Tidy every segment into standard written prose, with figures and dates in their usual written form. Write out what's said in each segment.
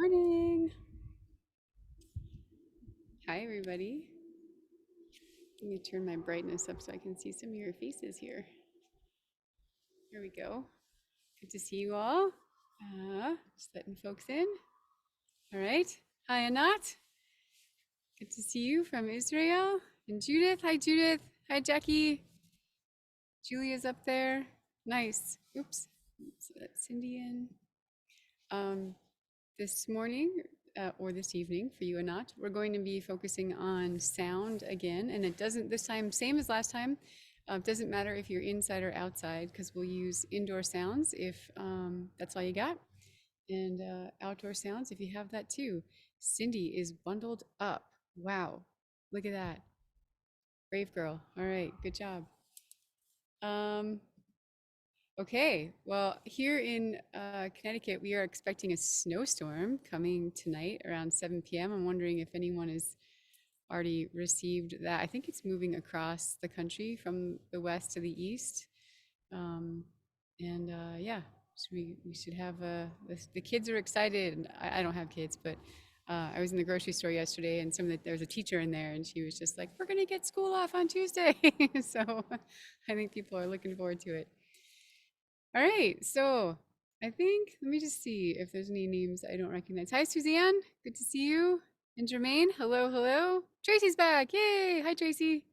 Morning. Hi, everybody. Let me turn my brightness up so I can see some of your faces here. Here we go. Good to see you all. Just letting folks in. All right. Hi, Anat. Good to see you from Israel. And Judith. Hi, Judith. Hi, Jackie. Julia's up there. Nice. Oops. Let's let Cindy in. Um, this morning or this evening for you and not, we're going to be focusing on sound again. And it doesn't, this time, same as last time, it doesn't matter if you're inside or outside because we'll use indoor sounds if that's all you got. And outdoor sounds if you have that too. Cindy is bundled up. Wow. Look at that. Brave girl. All right. Good job. Um, Okay, well, here in Connecticut, we are expecting a snowstorm coming tonight around 7 p.m. I'm wondering if anyone has already received that. I think it's moving across the country from the west to the east. Um, yeah, so we should have the kids are excited. And I don't have kids, but I was in the grocery store yesterday and there was a teacher in there and she was just like, we're going to get school off on Tuesday. So I think people are looking forward to it. All right, so I think, let me just see if there's any names I don't recognize. Hi, Suzanne. Good to see you. And Jermaine, hello, hello. Tracy's back. Yay. Hi, Tracy.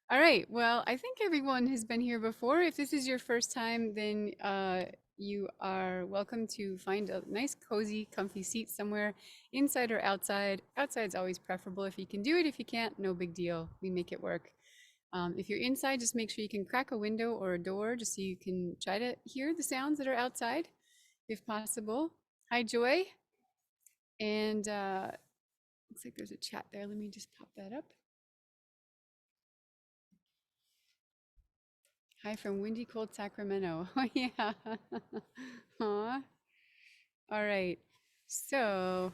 All right, well, I think everyone has been here before. If this is your first time, then you are welcome to find a nice, cozy, comfy seat somewhere, inside or outside. Outside's always preferable if you can do it. If you can't, no big deal. We make it work. If you're inside, just make sure you can crack a window or a door just so you can try to hear the sounds that are outside, if possible. Hi, Joy. And looks like there's a chat there. Let me just pop that up. Hi from windy, cold Sacramento. Oh, yeah. Aw. All right. So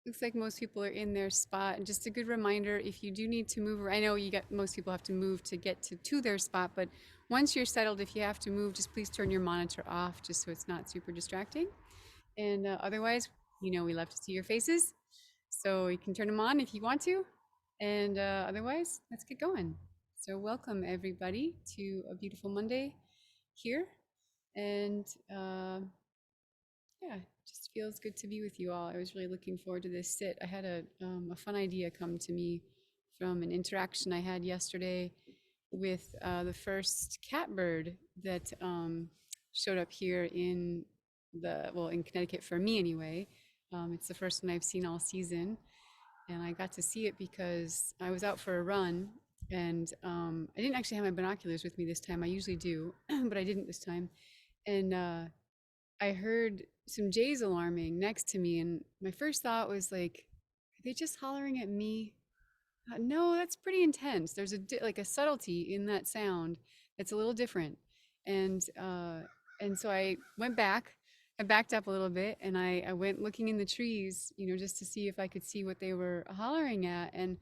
looks like most people are in their spot. And just a good reminder, if you do need to move, I know most people have to move to get to their spot, but once you're settled, if you have to move, just please turn your monitor off just so it's not super distracting. And otherwise, we love to see your faces. So you can turn them on if you want to. And otherwise, let's get going. So welcome everybody to a beautiful Monday here. And yeah, just feels good to be with you all. I was really looking forward to this sit. I had a fun idea come to me from an interaction I had yesterday with the first catbird that showed up here in Connecticut for me anyway. It's the first one I've seen all season. And I got to see it because I was out for a run and I didn't actually have my binoculars with me this time. I usually do, but I didn't this time. And I heard some jays alarming next to me, and my first thought was like, "Are they just hollering at me?" No, that's pretty intense. There's like a subtlety in that sound that's a little different, and so I went back. I backed up a little bit, and I went looking in the trees, just to see if I could see what they were hollering at, and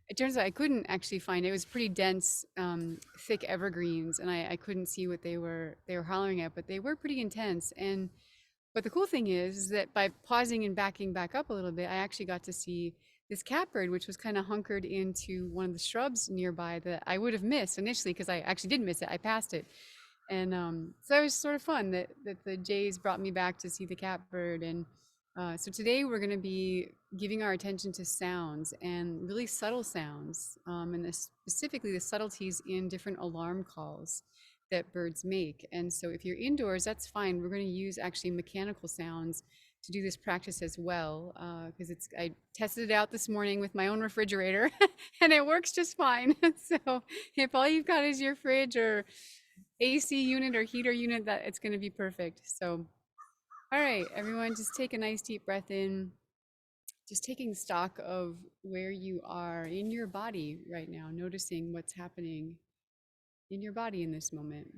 it turns out I couldn't actually find it. It was pretty dense, thick evergreens, and I couldn't see what they were hollering at, but they were pretty intense. And but the cool thing is that by pausing and backing back up a little bit, I actually got to see this catbird, which was kind of hunkered into one of the shrubs nearby that I would have missed initially because I actually did miss it. I passed it, and so that was sort of fun that the jays brought me back to see the catbird. And so today we're going to be giving our attention to sounds and really subtle sounds, specifically the subtleties in different alarm calls that birds make. And so if you're indoors, that's fine. We're going to use actually mechanical sounds to do this practice as well, because I tested it out this morning with my own refrigerator and it works just fine. So if all you've got is your fridge or AC unit or heater unit, that it's going to be perfect. So all right, everyone, just take a nice deep breath in, just taking stock of where you are in your body right now, noticing what's happening in your body in this moment.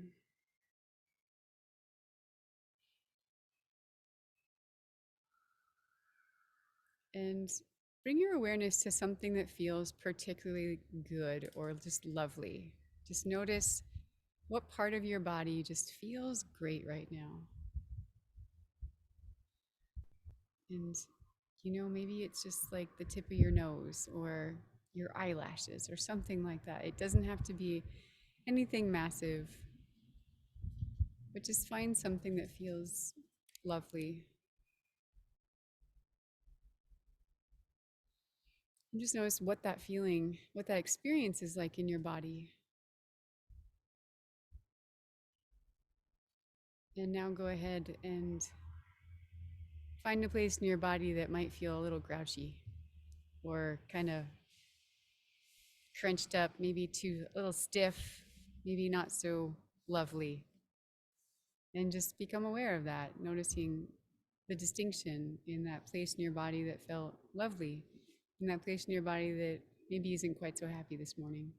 And bring your awareness to something that feels particularly good or just lovely. Just notice what part of your body just feels great right now. And, maybe it's just like the tip of your nose or your eyelashes or something like that. It doesn't have to be anything massive, but just find something that feels lovely. And just notice what that feeling, what that experience is like in your body. And now go ahead and find a place in your body that might feel a little grouchy or kind of crunched up, maybe too a little stiff, maybe not so lovely. And just become aware of that, noticing the distinction in that place in your body that felt lovely, in that place in your body that maybe isn't quite so happy this morning.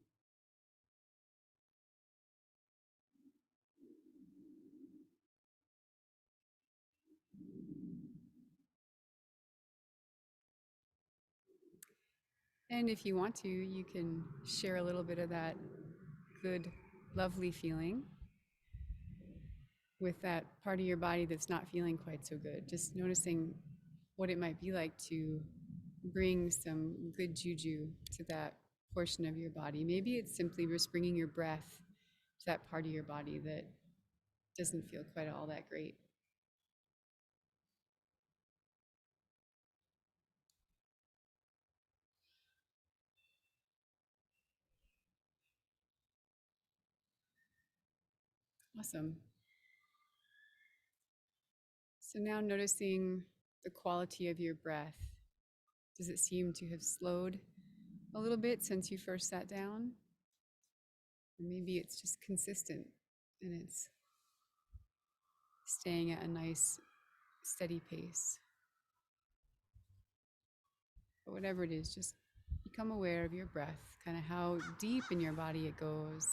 And if you want to, you can share a little bit of that good, lovely feeling with that part of your body that's not feeling quite so good. Just noticing what it might be like to bring some good juju to that portion of your body. Maybe it's simply just bringing your breath to that part of your body that doesn't feel quite all that great. Awesome. So now noticing the quality of your breath. Does it seem to have slowed a little bit since you first sat down? Or maybe it's just consistent and it's staying at a nice, steady pace. But whatever it is, just become aware of your breath, kind of how deep in your body it goes,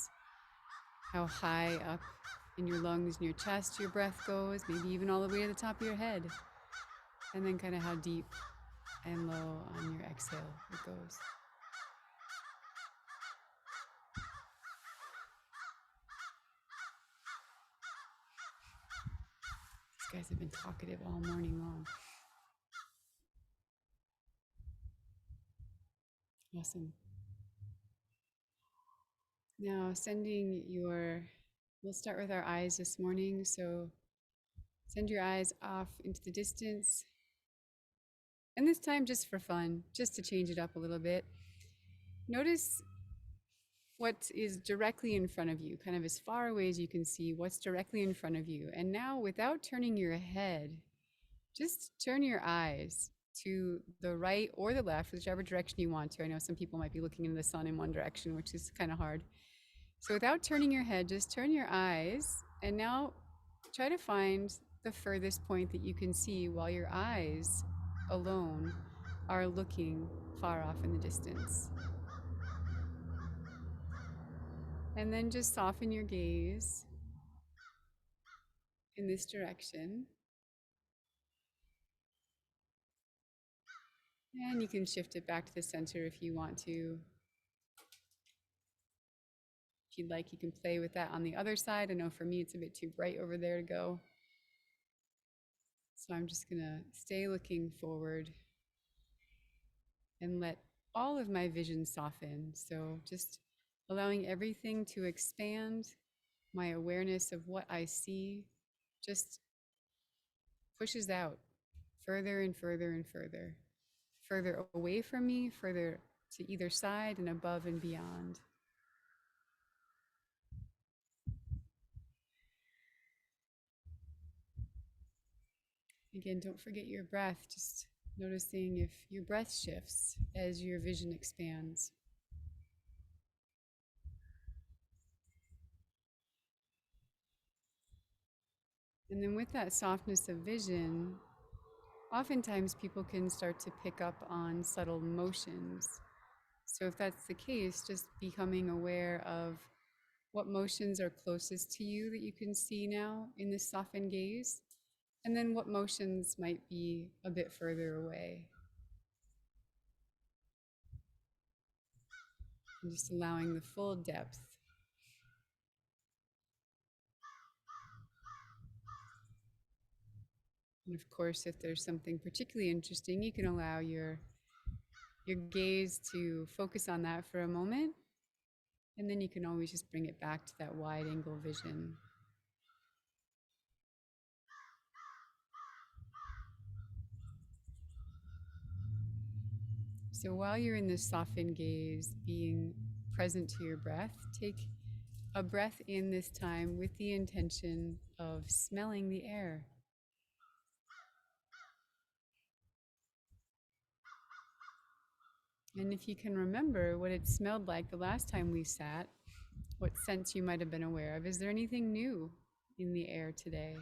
how high up in your lungs and your chest your breath goes, maybe even all the way to the top of your head. And then kind of how deep and low on your exhale it goes. These guys have been talkative all morning long. Awesome. Now, we'll start with our eyes this morning. So send your eyes off into the distance. And this time, just for fun, just to change it up a little bit, notice what is directly in front of you, kind of as far away as you can see what's directly in front of you. And now, without turning your head, just turn your eyes to the right or the left, whichever direction you want to. I know some people might be looking into the sun in one direction, which is kind of hard. So without turning your head, just turn your eyes and now try to find the furthest point that you can see while your eyes alone are looking far off in the distance. And then just soften your gaze in this direction. And you can shift it back to the center if you want to. If you'd like, you can play with that on the other side. I know for me, it's a bit too bright over there to go. So I'm just gonna stay looking forward and let all of my vision soften. So just allowing everything to expand, my awareness of what I see just pushes out further and further and further, further away from me, further to either side and above and beyond. Again, don't forget your breath, just noticing if your breath shifts as your vision expands. And then with that softness of vision, oftentimes people can start to pick up on subtle motions. So if that's the case, just becoming aware of what motions are closest to you that you can see now in this softened gaze, and then what motions might be a bit further away. And just allowing the full depth. And of course, if there's something particularly interesting, you can allow your gaze to focus on that for a moment, and then you can always just bring it back to that wide angle vision. So while you're in this softened gaze, being present to your breath, take a breath in this time with the intention of smelling the air. And if you can remember what it smelled like the last time we sat, what scents you might have been aware of, is there anything new in the air today?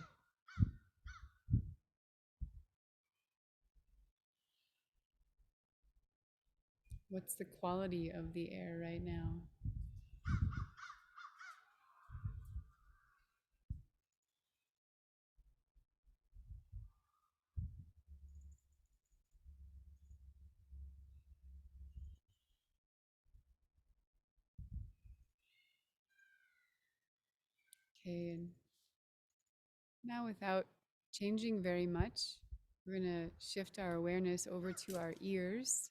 What's the quality of the air right now? Okay, and now without changing very much, we're going to shift our awareness over to our ears.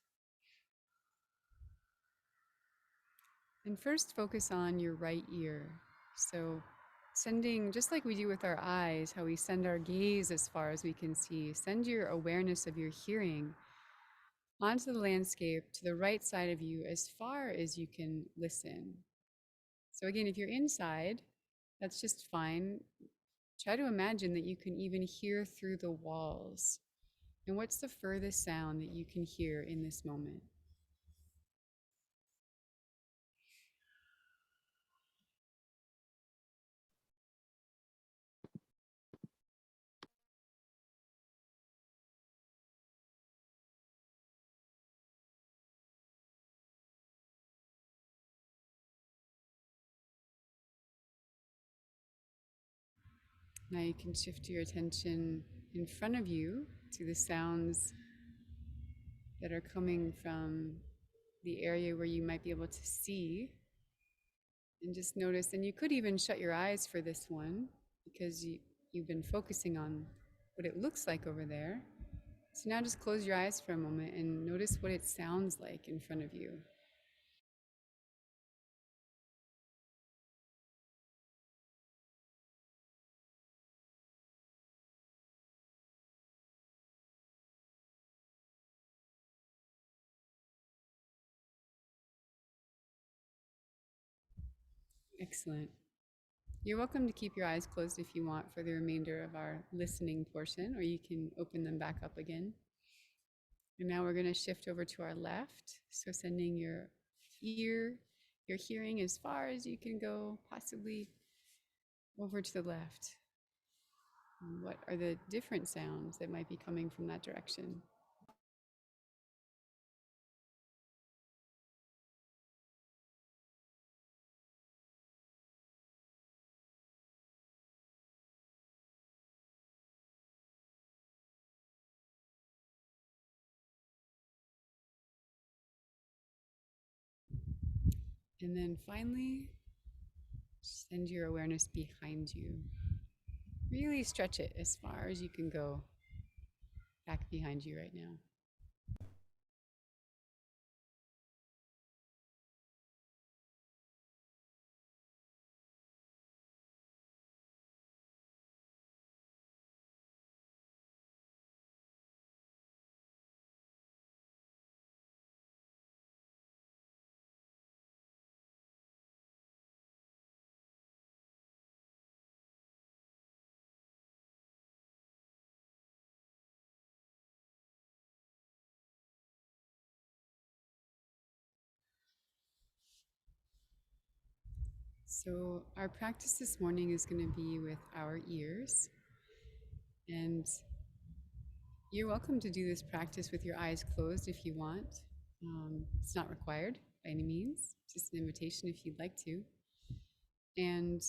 And first focus on your right ear. So sending, just like we do with our eyes, how we send our gaze as far as we can see, send your awareness of your hearing onto the landscape to the right side of you as far as you can listen. So again, if you're inside, that's just fine. Try to imagine that you can even hear through the walls. And what's the furthest sound that you can hear in this moment? Now you can shift your attention in front of you to the sounds that are coming from the area where you might be able to see. And just notice, and you could even shut your eyes for this one because you've been focusing on what it looks like over there. So now just close your eyes for a moment and notice what it sounds like in front of you. Excellent. You're welcome to keep your eyes closed if you want for the remainder of our listening portion, or you can open them back up again. And now we're going to shift over to our left. So sending your ear, your hearing as far as you can go, possibly over to the left. And what are the different sounds that might be coming from that direction? And then finally, send your awareness behind you. Really stretch it as far as you can go back behind you right now. So, our practice this morning is going to be with our ears. And you're welcome to do this practice with your eyes closed if you want. It's not required by any means, just an invitation if you'd like to. And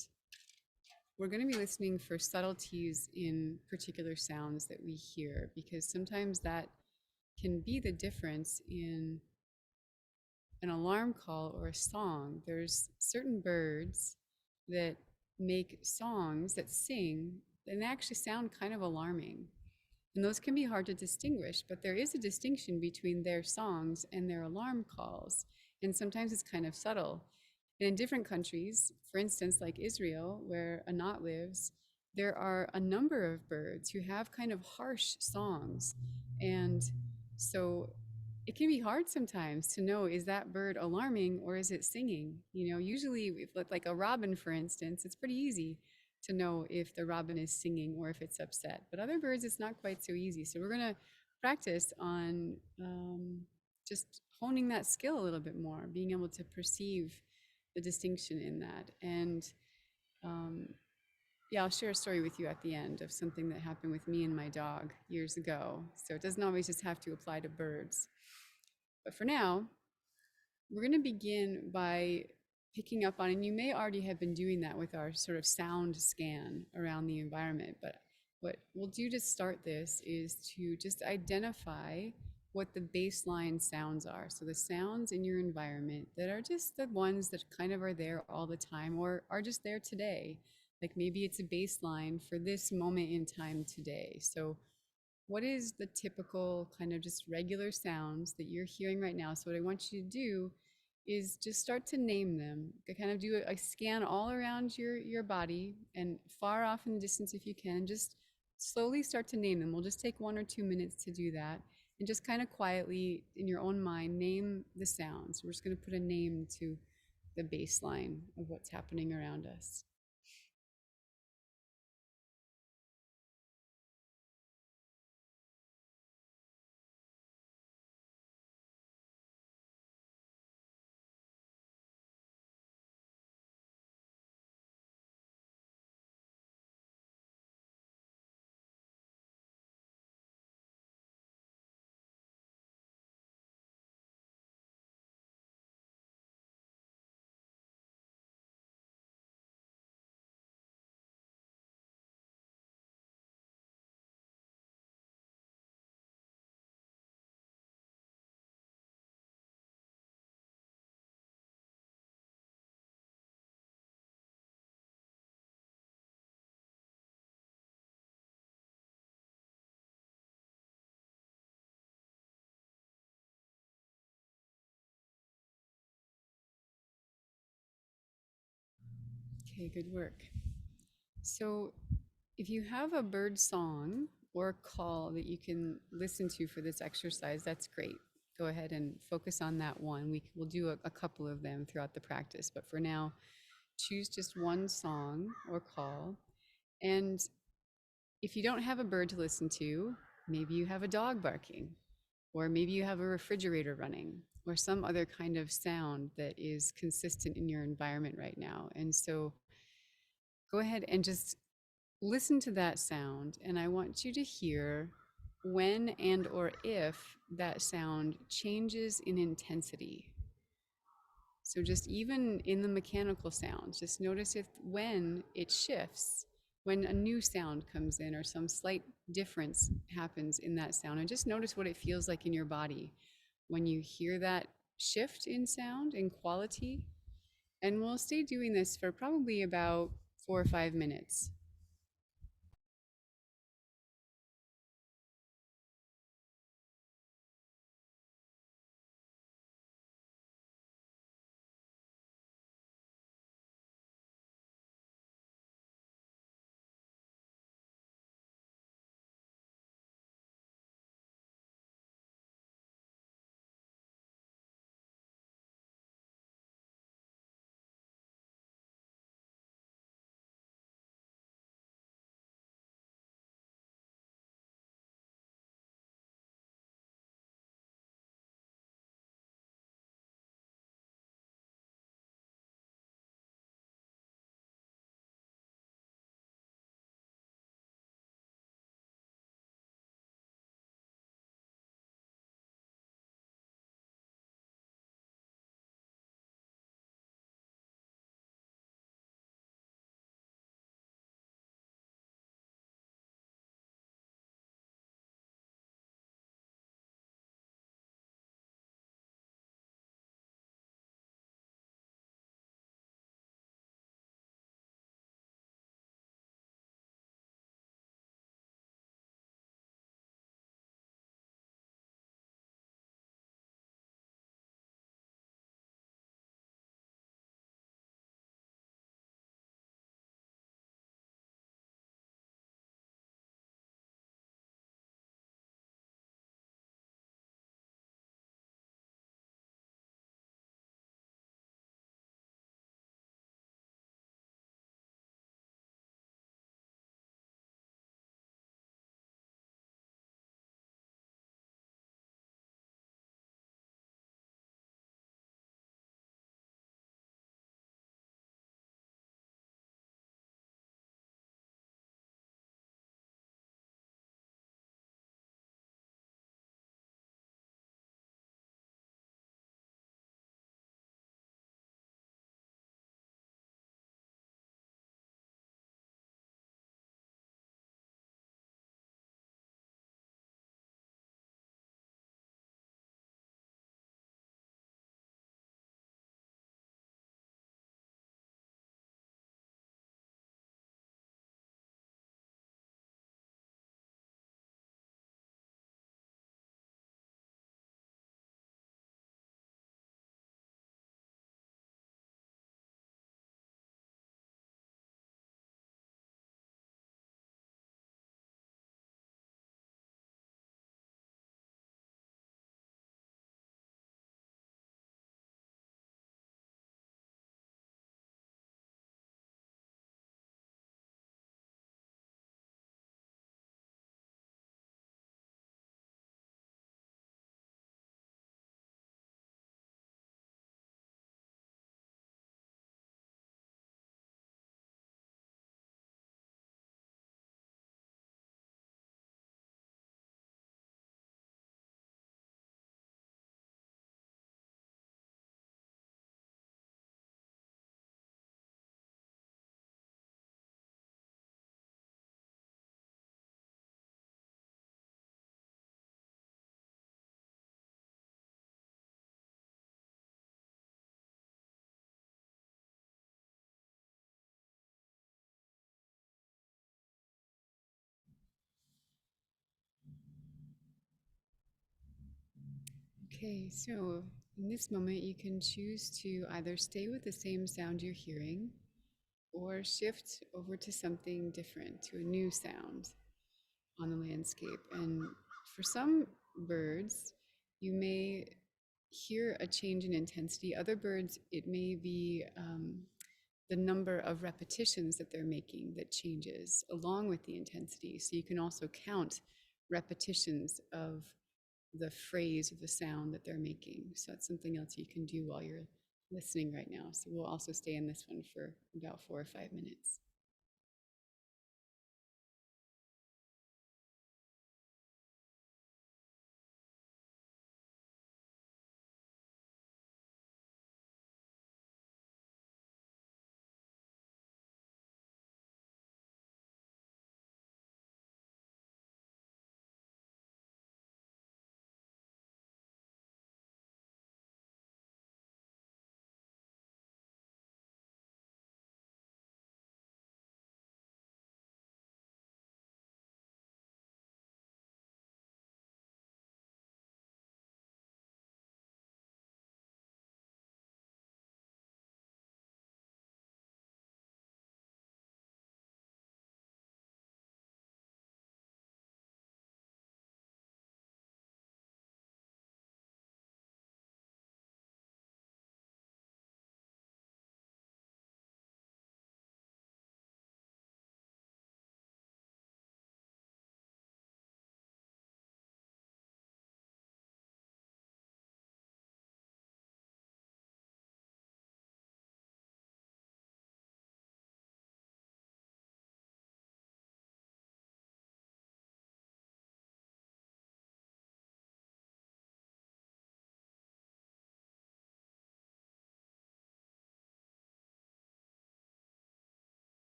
we're going to be listening for subtleties in particular sounds that we hear, because sometimes that can be the difference in an alarm call or a song. There's certain birds that make songs that sing, and they actually sound kind of alarming. And those can be hard to distinguish, but there is a distinction between their songs and their alarm calls. And sometimes it's kind of subtle. And in different countries, for instance, like Israel, where Anat lives, there are a number of birds who have kind of harsh songs. And so it can be hard sometimes to know, is that bird alarming or is it singing? You know, usually, if, like a robin, for instance, it's pretty easy to know if the robin is singing or if it's upset. But other birds, it's not quite so easy. So we're going to practice on just honing that skill a little bit more, being able to perceive the distinction in that. And um, yeah, I'll share a story with you at the end of something that happened with me and my dog years ago. So it doesn't always just have to apply to birds. But for now, we're going to begin by picking up on, and you may already have been doing that with our sort of sound scan around the environment, but what we'll do to start this is to just identify what the baseline sounds are. So the sounds in your environment that are just the ones that kind of are there all the time or are just there today. Like maybe it's a baseline for this moment in time today. So what is the typical kind of just regular sounds that you're hearing right now? So what I want you to do is just start to name them. Kind of do a scan all around your body and far off in the distance if you can. Just slowly start to name them. We'll just take 1 or 2 minutes to do that, and just kind of quietly in your own mind name the sounds. We're just going to put a name to the baseline of what's happening around us. Okay, good work. So if you have a bird song or call that you can listen to for this exercise, that's great. Go ahead and focus on that one. We'll do a couple of them throughout the practice, but for now, choose just one song or call. And if you don't have a bird to listen to, maybe you have a dog barking, or maybe you have a refrigerator running, or some other kind of sound that is consistent in your environment right now. And so go ahead and just listen to that sound, and I want you to hear when and or if that sound changes in intensity. So just even in the mechanical sounds, just notice if when it shifts, when a new sound comes in or some slight difference happens in that sound, and just notice what it feels like in your body when you hear that shift in sound and quality. And we'll stay doing this for probably about 4 or 5 minutes. Okay, so in this moment, you can choose to either stay with the same sound you're hearing or shift over to something different, to a new sound on the landscape. And for some birds, you may hear a change in intensity. Other birds, it may be the number of repetitions that they're making that changes along with the intensity. So you can also count repetitions of the phrase or the sound that they're making. So that's something else you can do while you're listening right now. So we'll also stay in this one for about 4 or 5 minutes.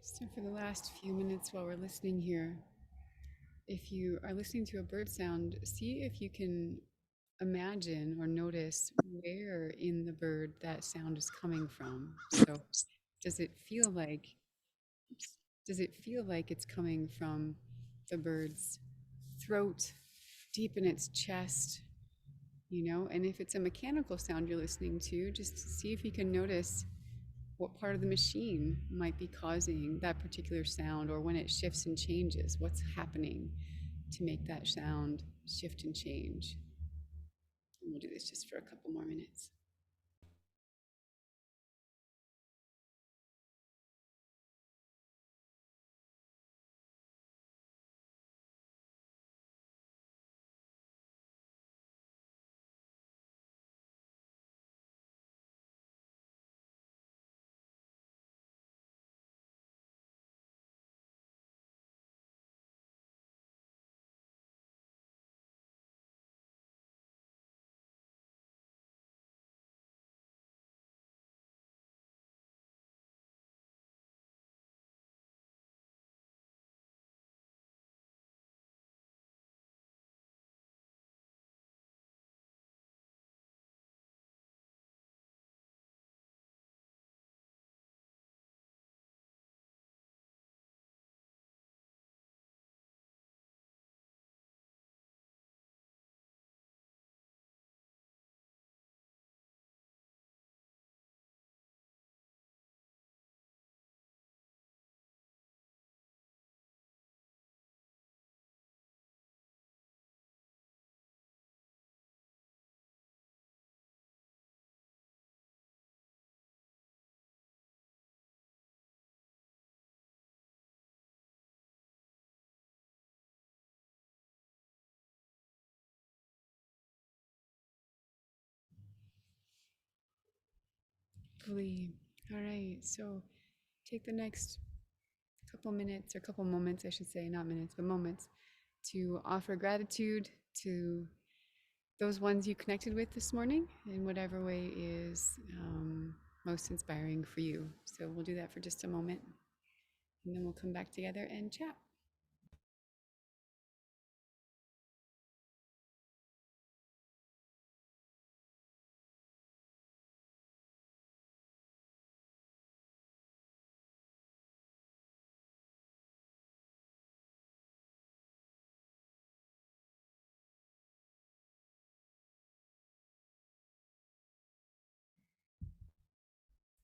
So for the last few minutes while we're listening here, if you are listening to a bird sound, see if you can imagine or notice where in the bird that sound is coming from. So does it feel like does it feel like it's coming from the bird's throat, deep in its chest, and if it's a mechanical sound you're listening to, just see if you can notice what part of the machine might be causing that particular sound, or when it shifts and changes, what's happening to make that sound shift and change. And we'll do this just for a couple more minutes. Beautifully. All right. So take the next couple minutes or couple moments, I should say, not minutes, but moments, to offer gratitude to those ones you connected with this morning in whatever way is most inspiring for you. So we'll do that for just a moment and then we'll come back together and chat.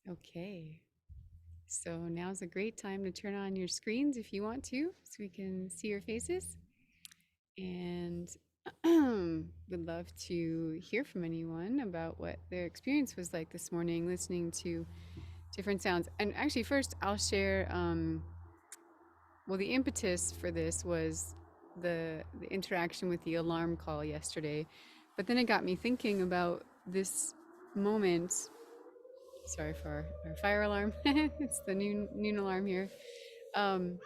Okay. So now's a great time to turn on your screens if you want to, so we can see your faces. And would love to hear from anyone about what their experience was like this morning, listening to different sounds. And actually, first, I'll share. Well, the impetus for this was the interaction with the alarm call yesterday, but then it got me thinking about this moment. Sorry for our fire alarm. It's the noon alarm here. Um,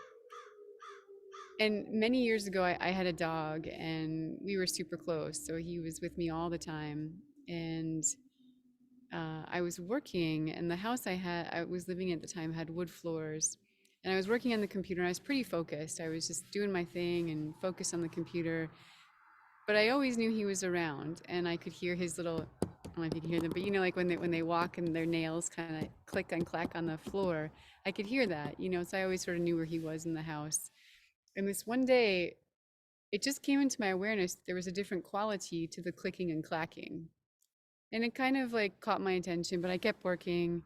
and many years ago, I had a dog, and we were super close. So he was with me all the time, and I was working, and the house I was living in at the time had wood floors, and I was working on the computer, and I was pretty focused. I was just doing my thing and focused on the computer, but I always knew he was around, and I could hear his little. I don't know if you can hear them, but you know, like when they walk and their nails kind of click and clack on the floor, I could hear that, you know. So I always sort of knew where he was in the house. And this one day, it just came into my awareness there was a different quality to the clicking and clacking. And it kind of like caught my attention, but I kept working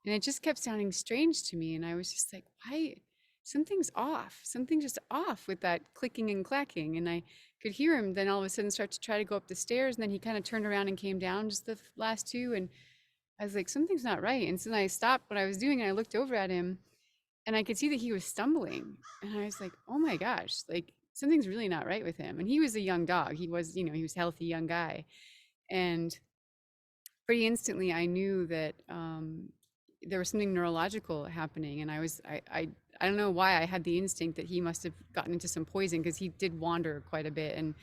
and it just kept sounding strange to me. And I was just like, why? Something's off. Something's just off with that clicking and clacking. And I could hear him then all of a sudden start to try to go up the stairs. And then he kind of turned around and came down just the last two. And I was like, something's not right. And so then I stopped what I was doing and I looked over at him and I could see that he was stumbling. And I was like, oh my gosh, like something's really not right with him. And he was a young dog. He was, you know, he was a healthy young guy. And pretty instantly I knew that there was something neurological happening. And I don't know why I had the instinct that he must have gotten into some poison because he did wander quite a bit. And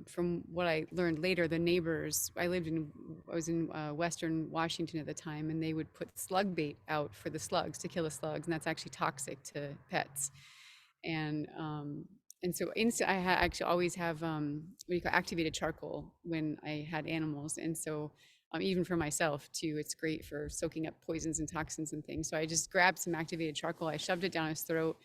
from what I learned later, the neighbors, I was in Western Washington at the time, and they would put slug bait out for the slugs to kill the slugs. And that's actually toxic to pets. And so I actually always have what do you call activated charcoal when I had animals, and so even for myself too, it's great for soaking up poisons and toxins and things. So I just grabbed some activated charcoal, I shoved it down his throat,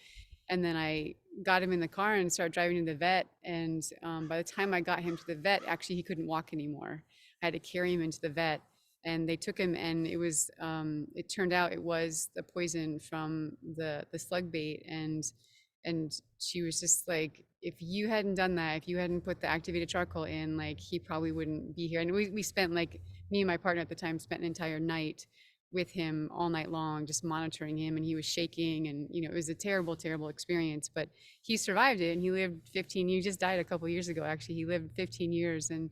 and then I got him in the car and started driving to the vet. And by the time I got him to the vet, actually he couldn't walk anymore. I had to carry him into the vet, and they took him, and it was it turned out it was the poison from the slug bait. And she was just like, if you hadn't done that, if you hadn't put the activated charcoal in, like he probably wouldn't be here. And we spent, like, me and my partner at the time spent an entire night with him all night long, just monitoring him, and he was shaking. And you know, it was a terrible, terrible experience, but he survived it, and he lived 15. He just died a couple years ago, actually. He lived 15 years, and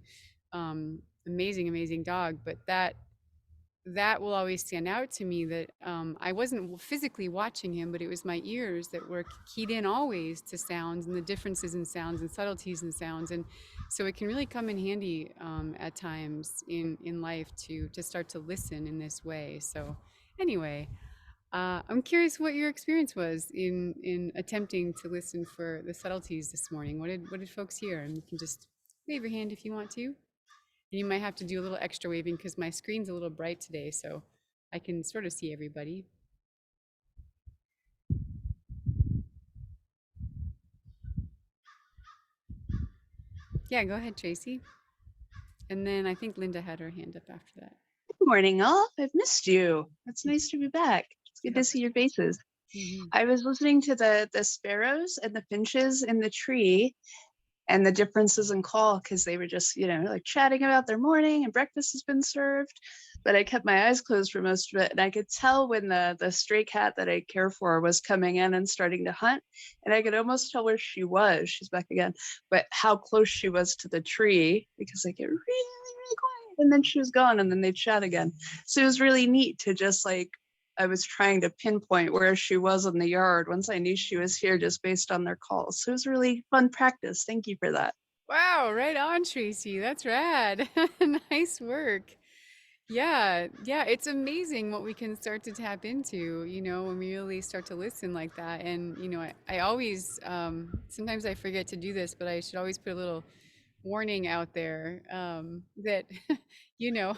amazing, amazing dog. But that will always stand out to me, that I wasn't physically watching him, but it was my ears that were keyed in always to sounds and the differences in sounds and subtleties in sounds. And so it can really come in handy at times in life to start to listen in this way. So anyway, I'm curious what your experience was in attempting to listen for the subtleties this morning. What did folks hear? And you can just wave your hand if you want to. You might have to do a little extra waving because my screen's a little bright today, so I can sort of see everybody. Yeah, go ahead, Tracy. And then I think Linda had her hand up after that. Good morning, all. I've missed you. It's nice to be back. It's good to see your faces. I was listening to the sparrows and the finches in the tree and the differences in call, because they were just, you know, like chatting about their morning and breakfast has been served. But I kept my eyes closed for most of it, and I could tell when the stray cat that I care for was coming in and starting to hunt, and I could almost tell where she was. She's back again, but how close she was to the tree, because I get really, really quiet. and then she was gone, and then they'd chat again. So it was really neat to just like, I was trying to pinpoint where she was in the yard once I knew she was here just based on their calls. So it was really fun practice. Thank you for that. Wow, right on, Tracy. That's rad. Nice work. Yeah, yeah, it's amazing what we can start to tap into, when we really start to listen like that. And, I always, sometimes I forget to do this, but I should always put a little warning out there that, you know,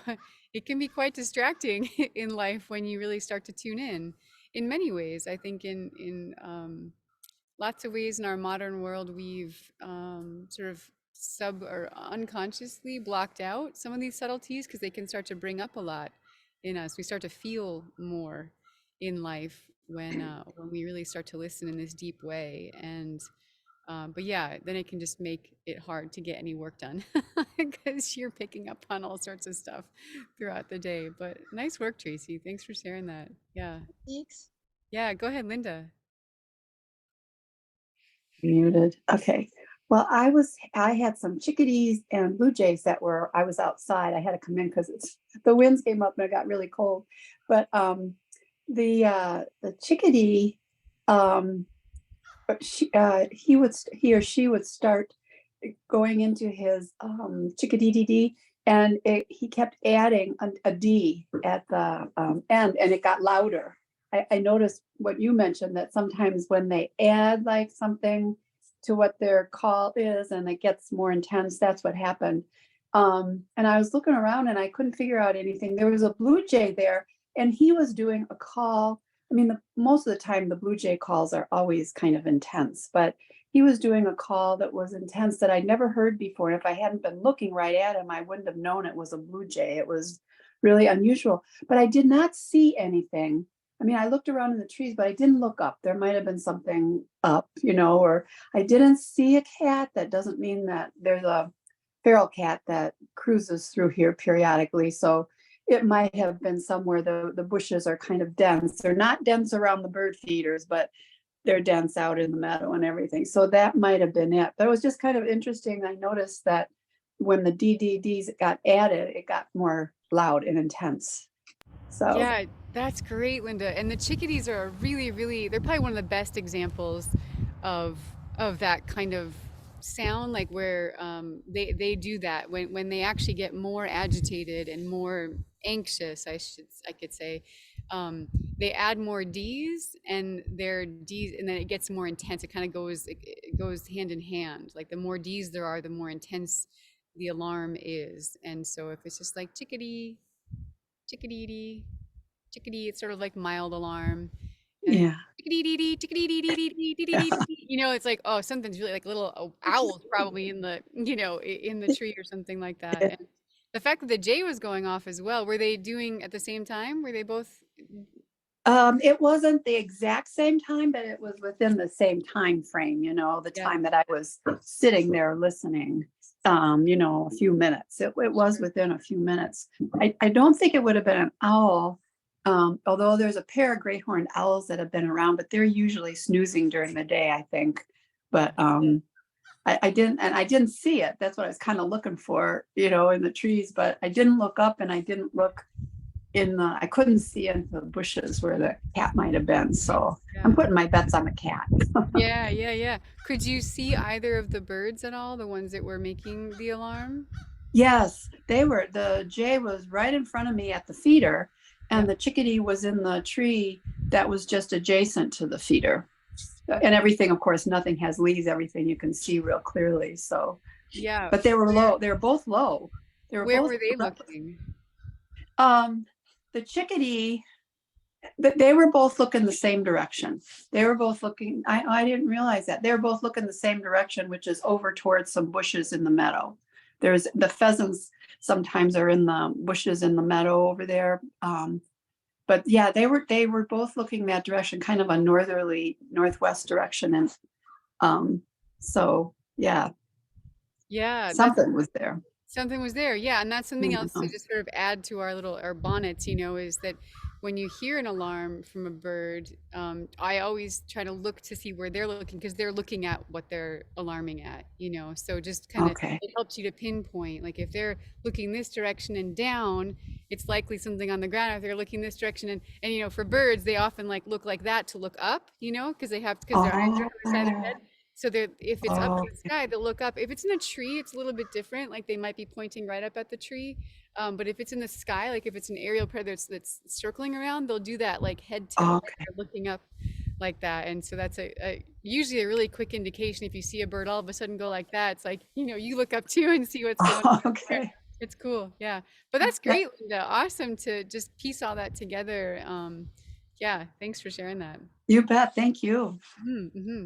it can be quite distracting in life when you really start to tune in many ways. I think in lots of ways in our modern world, we've sort of sub or unconsciously blocked out some of these subtleties because they can start to bring up a lot in us. We start to feel more in life when we really start to listen in this deep way. And but yeah, then it can just make it hard to get any work done because you're picking up on all sorts of stuff throughout the day. But nice work, Tracy. Thanks for sharing that. Yeah. Thanks. Yeah. Go ahead, Linda. Muted. Okay. Well, I had some chickadees and blue jays I was outside. I had to come in because the winds came up and it got really cold. But the chickadee, he or she would start going into his chickadee, and he kept adding a D at the end, and it got louder. I noticed what you mentioned, that sometimes when they add like something to what their call is and it gets more intense, that's what happened. And I was looking around and I couldn't figure out anything. There was a blue jay there and he was doing a call. I mean, most of the time the blue jay calls are always kind of intense, but he was doing a call that was intense that I'd never heard before. And if I hadn't been looking right at him, I wouldn't have known it was a blue jay. It was really unusual, but I did not see anything. I mean, I looked around in the trees, but I didn't look up. There might have been something up, or I didn't see a cat. That doesn't mean that there's a feral cat that cruises through here periodically. So it might have been somewhere the bushes are kind of dense. They're not dense around the bird feeders, but they're dense out in the meadow and everything. So that might have been it. But it was just kind of interesting. I noticed that when the DDDs got added, it got more loud and intense. So Yeah, that's great, Linda. And the chickadees are they're probably one of the best examples of that kind of sound, like where they do that when they actually get more agitated and more anxious, I could say. They add more D's and their D's, and then it gets more intense. It kind of it goes hand in hand. Like the more D's there are, the more intense the alarm is. And so if it's just like chickadee, chickadee, chickadee, it's sort of like mild alarm. And yeah. chickadee, it's like, oh, something's really, like little owls probably in the tree or something like that. And the fact that the jay was going off as well, were they doing at the same time? Were they both? It wasn't the exact same time, but it was within the same time frame, the Yeah. time that I was sitting there listening, a few minutes. It was within a few minutes. I don't think it would have been an owl, although there's a pair of great horned owls that have been around, but they're usually snoozing during the day, I think. But I didn't see it. That's what I was kind of looking for, in the trees, but I didn't look up and I didn't look I couldn't see into the bushes where the cat might have been. So Yeah. I'm putting my bets on the cat. Yeah. Could you see either of the birds at all, the ones that were making the alarm? Yes, the jay was right in front of me at the feeder, and the chickadee was in the tree that was just adjacent to the feeder. And everything, of course, nothing has leaves, everything you can see real clearly. So Yeah. but they were low. They were both low. Where were they looking? The chickadee, they were both looking the same direction. They were both looking, I didn't realize that. They were both looking the same direction, which is over towards some bushes in the meadow. There's the pheasants sometimes are in the bushes in the meadow over there. But yeah, they were both looking that direction, kind of a northwest direction. And so yeah. Yeah. Something was there. Something was there. Yeah. And that's something else to just sort of add to our bonnets, is that when you hear an alarm from a bird, I always try to look to see where they're looking because they're looking at what they're alarming at, you know. So just kind of Okay. it helps you to pinpoint. Like if they're looking this direction and down, it's likely something on the ground. If they're looking this direction and you know, for birds, they often like look like that to look up, you know, because their eyes are on the side of their head. Oh, So they're if it's up in the okay. sky, they'll look up. If it's in a tree, it's a little bit different. Like they might be pointing right up at the tree. But if it's in the sky, like if it's an aerial predator that's circling around, they'll do that like head tilt, like Okay. they're looking up like that. And so that's usually a really quick indication. If you see a bird all of a sudden go like that, it's like, you know, you look up too and see what's going on there. Okay. It's cool. Yeah. But that's That, great, Linda. Awesome to just piece all that together. Yeah. Thanks for sharing that. you bet. Thank you.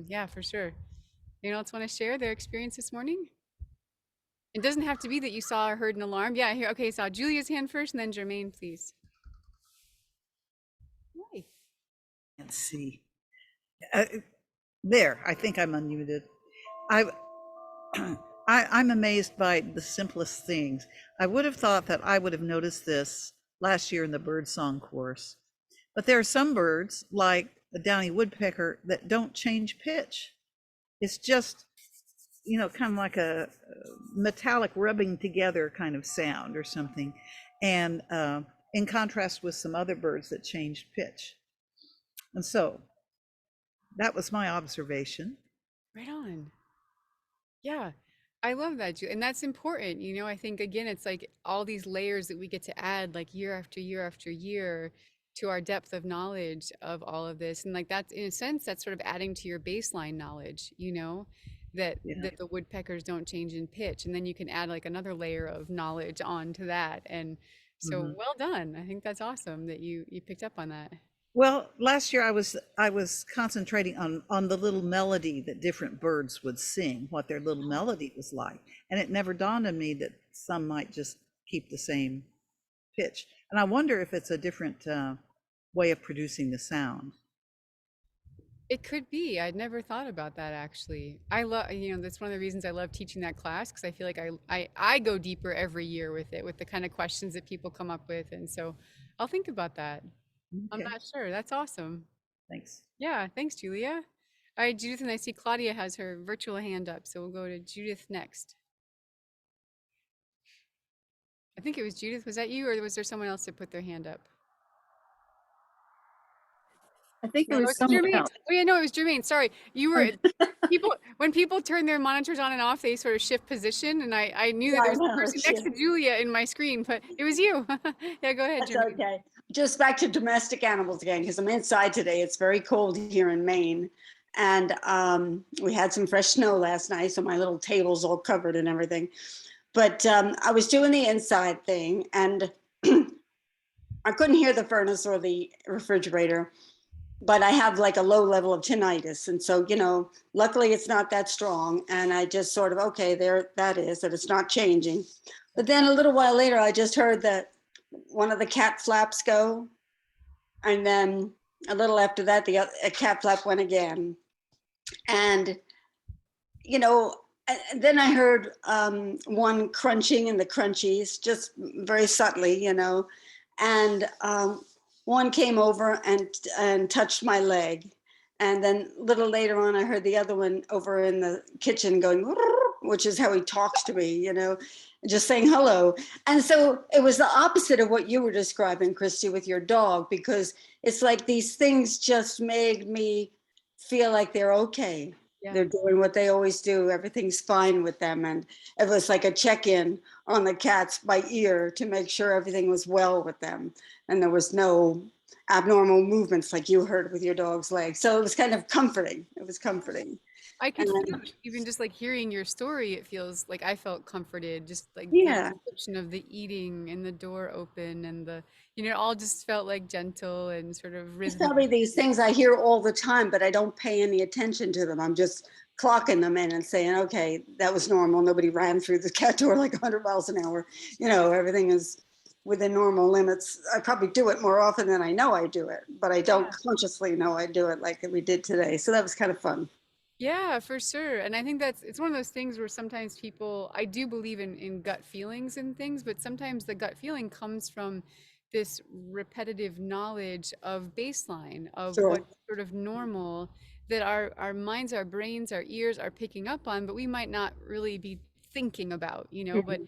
Yeah, for sure. Anyone else want to share their experience this morning? It doesn't have to be that you saw or heard an alarm. Yeah, here. Okay, saw Julia's hand first and then Jermaine, please. Hi. Can't see. Uh, there, I think I'm unmuted. I, I'm amazed by the simplest things. I would have thought that I would have noticed this last year in the birdsong course, but there are some birds, like the downy woodpecker, that don't change pitch. It's just, you know, kind of like a metallic rubbing together kind of sound or something. And in contrast with some other birds that changed pitch. And so that was my observation. Right on. Yeah, I love that, and that's important. You know, I think again, it's like all these layers that we get to add, like year after year after year, to our depth of knowledge of all of this, and like that's in a sense that's sort of adding to your baseline knowledge. You know, Yeah. that the woodpeckers don't change in pitch, and then you can add like another layer of knowledge onto that. And so, Mhm. well done. I think that's awesome that you picked up on that. Well, last year I was concentrating on the little melody that different birds would sing, what their little melody was like, and it never dawned on me that some might just keep the same pitch. And I wonder if it's a different way of producing the sound. It could be. I'd never thought about that actually. I love, you know, that's one of the reasons I love teaching that class because I feel like I go deeper every year with it, with the kind of questions that people come up with. And so I'll think about that. I'm Okay, not sure. That's awesome. thanks. Yeah, thanks, Julia. All right, Judith, and I see Claudia has her virtual hand up, so we'll go to Judith next. I think it was Judith. Was that you, or was there someone else that put their hand up? I think it No, was it's someone Jermaine. else. Oh yeah, no, it was Jermaine. Sorry, you Oh, were people when people turn their monitors on and off, they sort of shift position, and I knew that Yeah, there I was a know. person next to Julia in my screen, but it was you. Yeah, go ahead, That's Jermaine. okay. Just back to domestic animals again, because I'm inside today. It's very cold here in Maine. And we had some fresh snow last night, so my little table's all covered and everything. But I was doing the inside thing, and I couldn't hear the furnace or the refrigerator, but I have like a low level of tinnitus. And so, you know, luckily it's not that strong. And I just sort of, okay, there that is, that it's not changing. But then a little while later, I just heard that one of the cat flaps go. And then a little after that, a cat flap went again. And, you know, and then I heard one crunching in the crunchies, just very subtly, you know. And one came over and touched my leg. And then a little later on, I heard the other one over in the kitchen going, which is how he talks to me, you know, just saying hello. And so it was the opposite of what you were describing, Kristi, with your dog, because it's like these things just made me feel like they're okay. Yeah. They're doing what they always do. Everything's fine with them. And it was like a check-in on the cats by ear to make sure everything was well with them. And there was no abnormal movements like you heard with your dog's leg. So it was kind of comforting. It was comforting. I could And feel it. Even just like hearing your story, it feels like I felt comforted. Just like the yeah, description of the eating and the door open and the, you know, it all just felt like gentle and sort of it's rhythmic. probably these things I hear all the time, but I don't pay any attention to them. I'm just clocking them in and saying, okay, that was normal. Nobody ran through the cat door like 100 miles an hour. You know, everything is within normal limits. I probably do it more often than I know I do it, but I don't consciously know I do it like we did today. So that was kind of fun. Yeah, for sure. And I think it's one of those things where sometimes people, I do believe in gut feelings and things, but sometimes the gut feeling comes from this repetitive knowledge of baseline, of Sure. what's sort of normal, that our minds, our brains, our ears are picking up on, but we might not really be thinking about, you know. But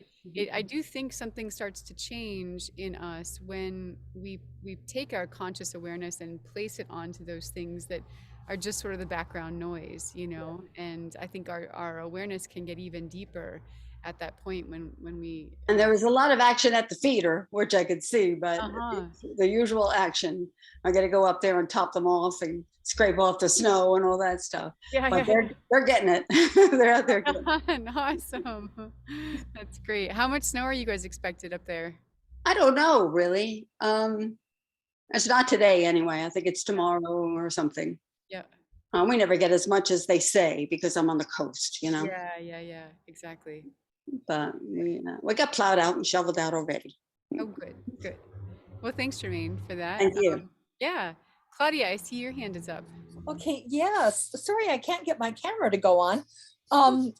I do think something starts to change in us when we take our conscious awareness and place it onto those things that are just sort of the background noise, you know. And I think our awareness can get even deeper at that point when we And there was a lot of action at the feeder, which I could see, but Uh-huh. the usual action, I got to go up there and top them off and scrape off the snow and all that stuff. Yeah, But yeah. they're getting it. They're out there. Getting it. Fun. Awesome. That's great. How much snow are you guys expected up there? I don't know, really. It's not today anyway. I think it's tomorrow or something. Yeah. We never get as much as they say because I'm on the coast, you know. Yeah, exactly. But we got plowed out and shoveled out already. Oh, good. Well, thanks, Jermaine, for that. Thank you. Yeah. Claudia, I see your hand is up. Okay, yes. Sorry, I can't get my camera to go on.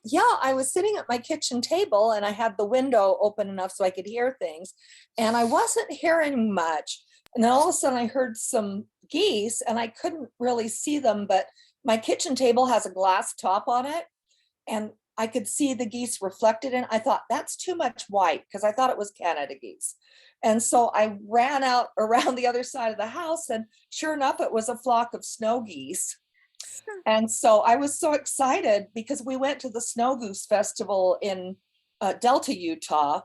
Yeah, I was sitting at my kitchen table and I had the window open enough so I could hear things, and I wasn't hearing much. And then all of a sudden I heard some geese and I couldn't really see them, but my kitchen table has a glass top on it and I could see the geese reflected in. I thought that's too much white because I thought it was Canada geese. And so I ran out around the other side of the house and sure enough, it was a flock of snow geese. And so I was so excited because we went to the Snow Goose Festival in Delta, Utah,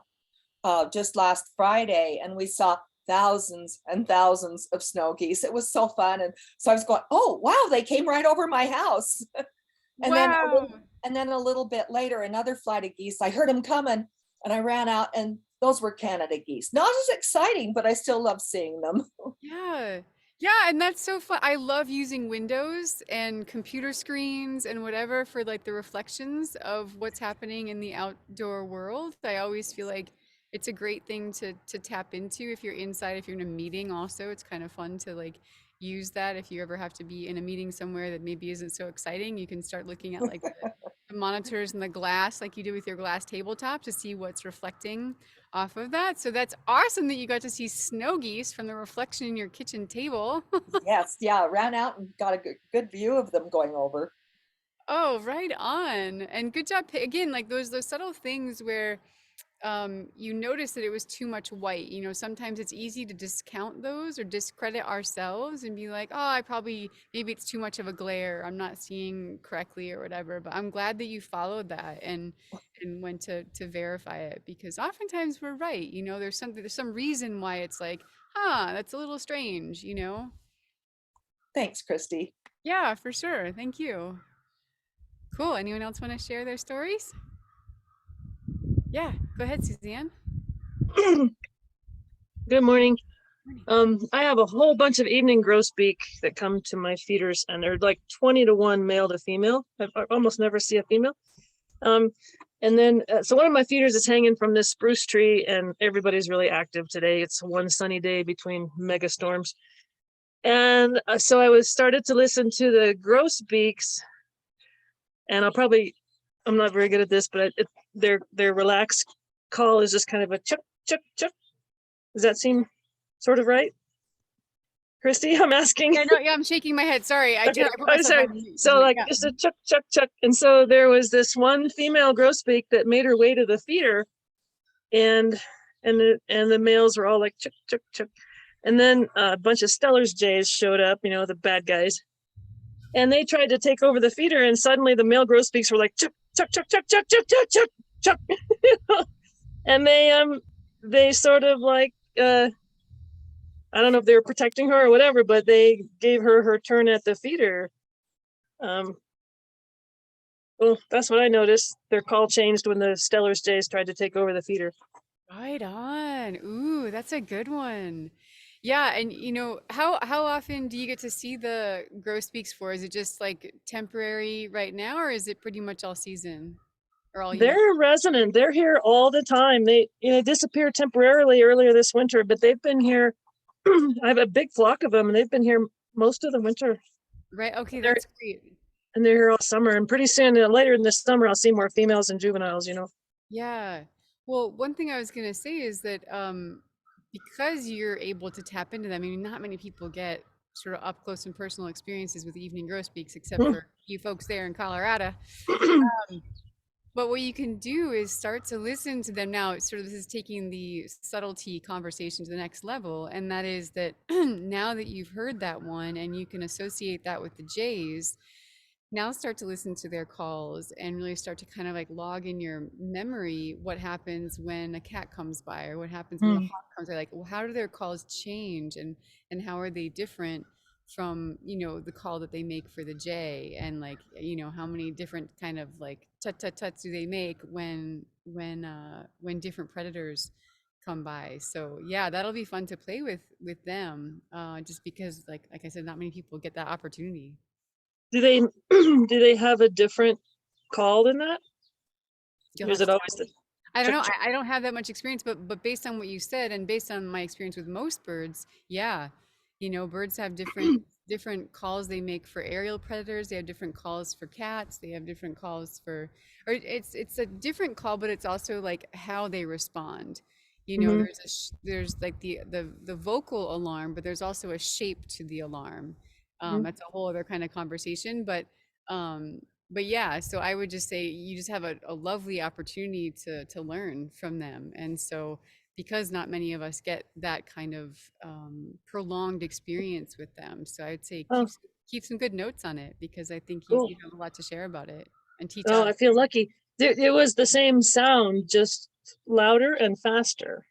just last Friday, and we saw thousands and thousands of snow geese. It was so fun. And so I was going, oh, wow, they came right over my house. And Wow. then a little bit later, another flight of geese, I heard them coming and I ran out and those were Canada geese. Not as exciting, but I still love seeing them. Yeah, and that's so fun. I love using windows and computer screens and whatever for like the reflections of what's happening in the outdoor world. I always feel like it's a great thing to tap into if you're inside, if you're in a meeting also. It's kind of fun to like use that if you ever have to be in a meeting somewhere that maybe isn't so exciting. You can start looking at like the monitors and the glass like you do with your glass tabletop to see what's reflecting off of that. So that's awesome that you got to see snow geese from the reflection in your kitchen table. Yes, yeah, ran out and got a good view of them going over. Oh, right on. And good job. Again, like those subtle things where you notice that it was too much white. You know, sometimes it's easy to discount those or discredit ourselves and be like, oh, maybe it's too much of a glare. I'm not seeing correctly or whatever. But I'm glad that you followed that and went to verify it, because oftentimes we're right. You know, there's some reason why it's like, that's a little strange, you know? Thanks, Kristi. Yeah, for sure. Thank you. Cool. Anyone else want to share their stories? Yeah, go ahead, Suzanne. Good morning. I have a whole bunch of evening grosbeak that come to my feeders, and they're like 20 to 1 male to female. I almost never see a female. And then, so one of my feeders is hanging from this spruce tree, and everybody's really active today. It's one sunny day between mega storms. And so I started to listen to the grosbeaks, and I'm not very good at this, but their relaxed call is just kind of a chuck, chuck, chuck. Does that seem sort of right? Kristi, I'm asking. Yeah, I'm shaking my head. Sorry. I I'm sorry. So like just a chuck, chuck, chuck. And so there was this one female grosbeak that made her way to the feeder, and the males were all like chuck, chuck, chuck. And then a bunch of Stellar's jays showed up, you know, the bad guys. And they tried to take over the feeder, and suddenly the male grosbeaks were like chuck, chuck, chuck, chuck, chuck, chuck, chuck, chuck, chuck. And they sort of like I don't know if they were protecting her or whatever, but they gave her turn at the feeder. Well, that's what I noticed. Their call changed when the Stellar's jays tried to take over the feeder. Right on. Ooh, that's a good one. Yeah, and you know, how often do you get to see the grosbeaks for? Is it just like temporary right now, or is it pretty much all season or all year? They're resident. They're here all the time. They disappeared temporarily earlier this winter, but they've been here. I have a big flock of them, and they've been here most of the winter. Right. Okay, that's great. And they're here all summer. And pretty soon, later in the summer, I'll see more females and juveniles. You know. Yeah. Well, one thing I was gonna say is that because you're able to tap into them. I mean, not many people get sort of up close and personal experiences with evening grosbeaks, except for you folks there in Colorado. But what you can do is start to listen to them now. It's sort of, this is taking the subtlety conversation to the next level. And that is that now that you've heard that one and you can associate that with the Jays, now start to listen to their calls and really start to kind of like log in your memory what happens when a cat comes by, or what happens when a hawk comes by. Like, well, how do their calls change, and how are they different from, you know, the call that they make for the jay, and like, you know, how many different kind of like tut tut tuts do they make when different predators come by. So yeah, that'll be fun to play with them, just because like I said, not many people get that opportunity. Do they do they have a different call than that? You'll Or is have it to always the I don't know. chick? I don't have that much experience, but based on what you said and based on my experience with most birds, yeah, you know, birds have different calls they make for aerial predators. They have different calls for cats. They have different calls for, or it's a different call, but it's also like how they respond. You know, Mhm. there's like the vocal alarm, but there's also a shape to the alarm. Mhm. That's a whole other kind of conversation, um, but yeah, so I would just say you just have a lovely opportunity to learn from them. And so because not many of us get that kind of prolonged experience with them, so I'd say Oh, keep some good notes on it, because I think cool. you have a lot to share about it and teach Oh, us. I feel lucky. It was the same sound, just louder and faster.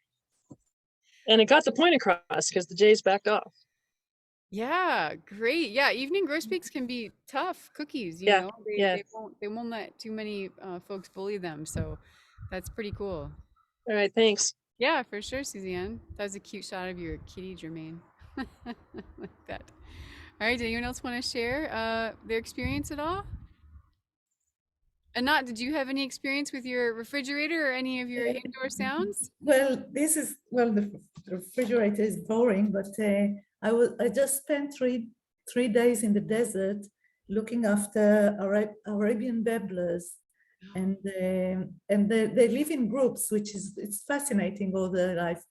And it got the point across because the Jays backed off. Yeah, great. Yeah, evening grosbeaks can be tough cookies, you Yeah, know. yeah. They won't let too many folks bully them. So that's pretty cool. All right, thanks. Yeah, for sure, Suzanne. That was a cute shot of your kitty, Jermaine. Like that. All right, did anyone else want to share their experience at all? Anat, did you have any experience with your refrigerator or any of your indoor sounds? Well, the refrigerator is boring, but I just spent three days in the desert looking after Arabian babblers, and they live in groups, which is it's fascinating all their life.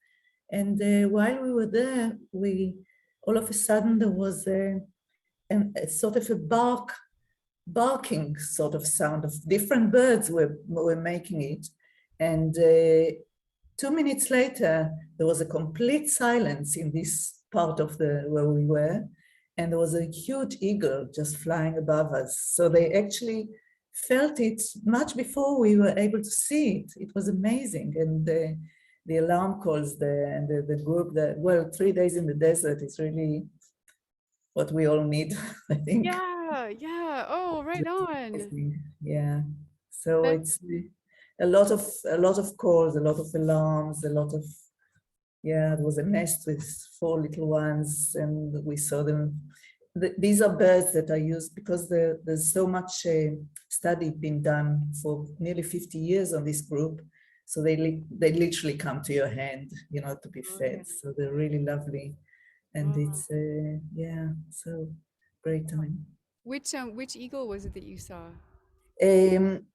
And while we were there, we all of a sudden there was a sort of a barking sort of sound of different birds were making it, and 2 minutes later, there was a complete silence in this part of the where we were, and there was a huge eagle just flying above us. So they actually felt it much before we were able to see it. It was amazing, and the alarm calls, the group that, well, 3 days in the desert is really what we all need, I think. Yeah, yeah. Oh, right on. Yeah. So That, it's a lot of calls, a lot of alarms, a lot of, yeah, there was a nest with 4 little ones, and we saw them. These are birds that are used because there's so much study been done for nearly 50 years on this group. So they literally come to your hand, to be oh, fed. yeah. So they're really lovely, and Oh. it's yeah, so great time. Which eagle was it that you saw? Um,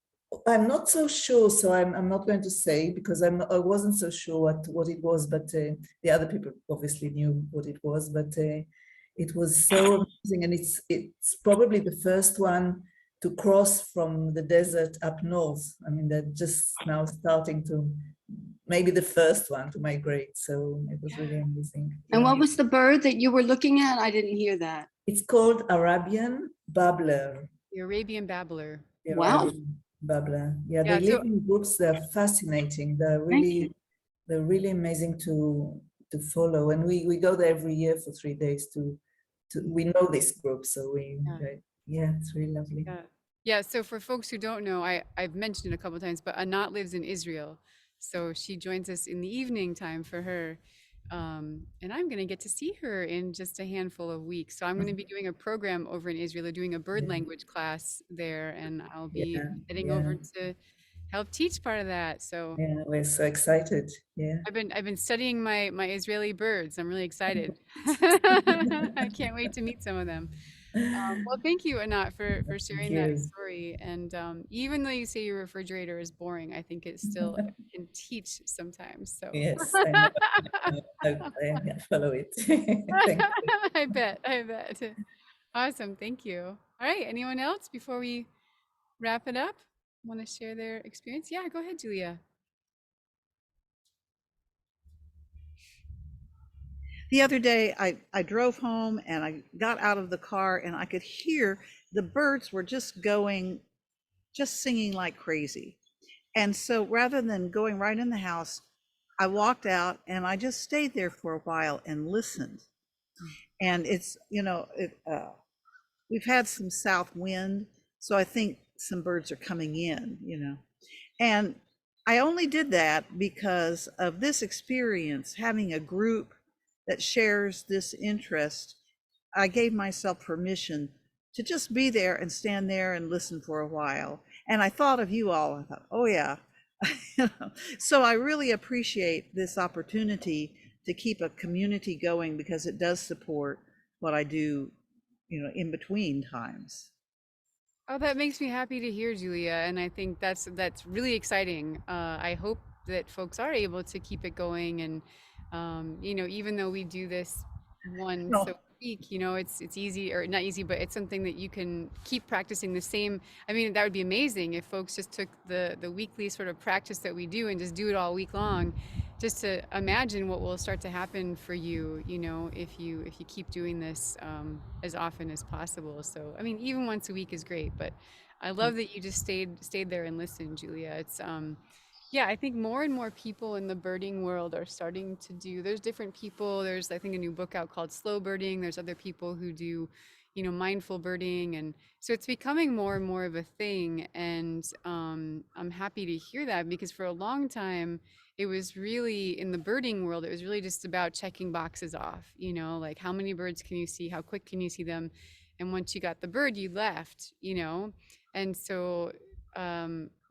I'm not so sure, so I'm not going to say because I wasn't so sure what it was, but the other people obviously knew what it was. But it was so amazing, and it's probably the first one to cross from the desert up north. I mean, they're just now starting to, maybe the first one to migrate. So it was really Yeah. amazing. And Yeah. what was the bird that you were looking at? I didn't hear that. It's called Arabian babbler. The Arabian babbler. The Wow. Arabian babbler. Yeah, Yeah, they so live in groups. They're fascinating. Thank you. They're really amazing to follow. And we go there every year for 3 days to we know this group, so yeah. yeah, it's really lovely. Yeah. Yeah. So for folks who don't know, I've mentioned it a couple of times, but Anat lives in Israel. So she joins us in the evening time for her. And I'm going to get to see her in just a handful of weeks. So I'm going to be doing a program over in Israel, doing a bird language class there, and I'll be Yeah, heading yeah, over to help teach part of that. So yeah. We're so excited. Yeah. I've been studying my Israeli birds. I'm really excited. I can't wait to meet some of them. Well, thank you, Anat, for Thank sharing that you. story. And even though you say your refrigerator is boring, I think it still can teach sometimes. So Yes, I know. I follow it. Thank you. I bet, I bet. Awesome, thank you. All right, anyone else before we wrap it up want to share their experience? Yeah, go ahead, Julia. The other day, I drove home and I got out of the car and I could hear the birds were just going, just singing like crazy. And so rather than going right in the house, I walked out and I just stayed there for a while and listened. And it's, we've had some south wind, so I think some birds are coming in. And I only did that because of this experience, having a group that shares this interest. I gave myself permission to just be there and stand there and listen for a while. And I thought of you all. I thought, oh yeah. So I really appreciate this opportunity to keep a community going because it does support what I do, in between times. Oh, that makes me happy to hear, Julia, and I think that's really exciting. I hope that folks are able to keep it going, and even though we do this once a No, week, it's easy or not easy, but it's something that you can keep practicing the same. I mean, that would be amazing if folks just took the weekly sort of practice that we do and just do it all week long. Just to imagine what will start to happen for you, if you keep doing this as often as possible. So, I mean, even once a week is great, but I love that you just stayed there and listened, Julia. It's yeah, I think more and more people in the birding world are starting to do. There's different people. There's, I think, a new book out called Slow Birding. There's other people who do, mindful birding, and so it's becoming more and more of a thing. And I'm happy to hear that because for a long time it was really in the birding world, it was really just about checking boxes off, like how many birds can you see, how quick can you see them, and once you got the bird you left. And so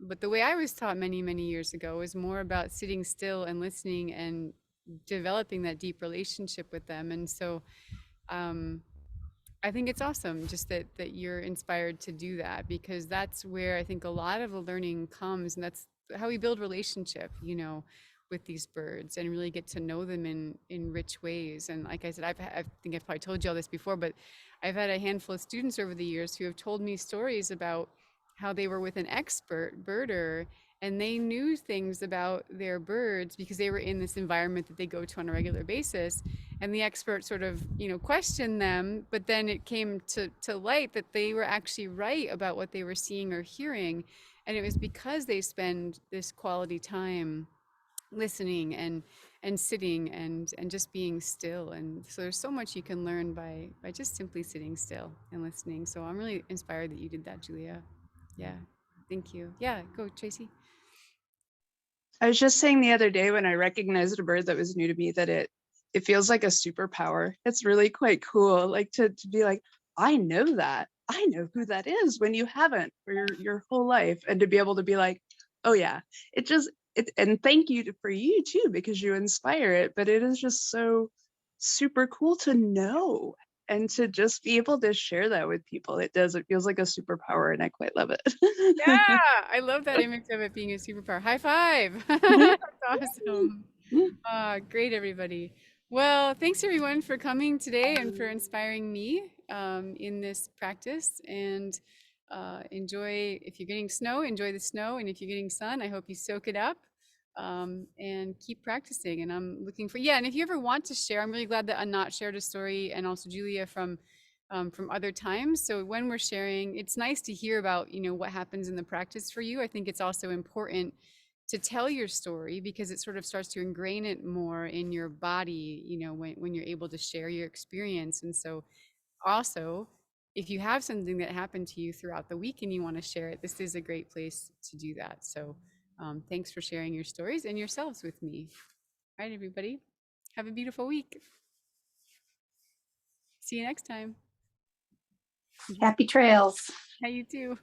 but the way I was taught many many years ago was more about sitting still and listening and developing that deep relationship with them. And so um I think it's awesome just that you're inspired to do that, because that's where I think a lot of the learning comes, and that's how we build relationship, with these birds and really get to know them in rich ways. And like I said, I think I've probably told you all this before, but I've had a handful of students over the years who have told me stories about how they were with an expert birder and they knew things about their birds because they were in this environment that they go to on a regular basis, and the expert sort of questioned them, but then it came to light that they were actually right about what they were seeing or hearing, and it was because they spend this quality time listening and sitting and just being still. And so there's so much you can learn by just simply sitting still and listening. So I'm really inspired that you did that, Julia. Yeah, thank you. Yeah, go Tracy. I was just saying the other day when I recognized a bird that was new to me that it feels like a superpower. It's really quite cool, like to be like, I know that. I know who that is when you haven't for your whole life. And to be able to be like, oh yeah, and thank you for you too, because you inspire it. But it is just so super cool to know and to just be able to share that with people. It feels like a superpower and I quite love it. Yeah, I love that image of it being a superpower. High five. That's awesome. Great, everybody. Well, thanks everyone for coming today and for inspiring me in this practice. And enjoy, if you're getting snow, enjoy the snow. And if you're getting sun, I hope you soak it up and keep practicing. And I'm looking for, yeah, and if you ever want to share, I'm really glad that Anat shared a story, and also Julia from other times. So when we're sharing, it's nice to hear about, what happens in the practice for you. I think it's also important to tell your story because it sort of starts to ingrain it more in your body, when you're able to share your experience. And so also, if you have something that happened to you throughout the week and you want to share it, this is a great place to do that. So thanks for sharing your stories and yourselves with me. All right, everybody, have a beautiful week. See you next time. Happy trails. Yeah, you too.